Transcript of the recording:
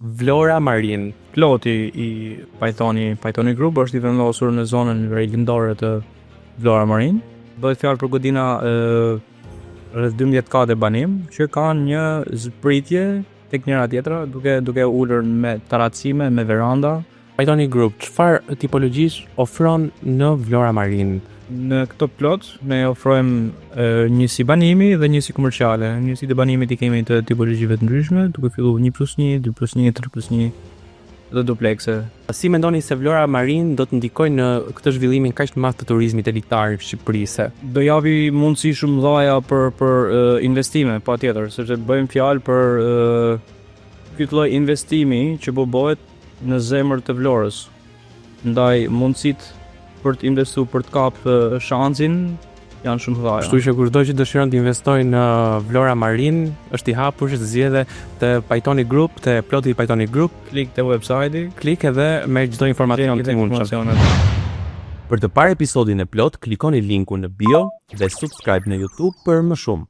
Vlora Marine. Ploti i Pythoni Group është i vendosur në zonën verigjendore të Vlora Marine. Bëhet fjalë për godina rreth 12 kate banim që kanë një zbritje tek njëra tjetra duke ulur me terracime, me veranda. Pythoni Group, çfarë tipologjisë ofron në Vlora Marine? Në këtë plot ne ofrojmë njësi banimi dhe njësi komerciale. Njësitë e banimit i kemi të tipologjive të ndryshme, duke filluar 1+1, 2+1, 3+1 dhe duplekse. Si mendoni se Vlora Marine do të ndikojë në këtë zhvillimin kaq të madh të turizmit elitar në Shqipëri? Do japi mundësi shumë mëdha për investime, patjetër, sepse bëjmë fjalë për ky lloj investimi që bëhet në zemër të Vlorës. Ndaj mundësitë për të investuar, për të kapë shansin, janë shumë të dhaja. Kështu që kushdo që dëshiron të investojë në Vlora Marine, është i hapur që të zgjedhë të Pythoni Group, të ploti i Pythoni Group, klik te website-i, klik edhe merr çdo informacion që mund. Për të parë episodin e plot, klikoni linkun në bio dhe subscribe në YouTube për më shumë.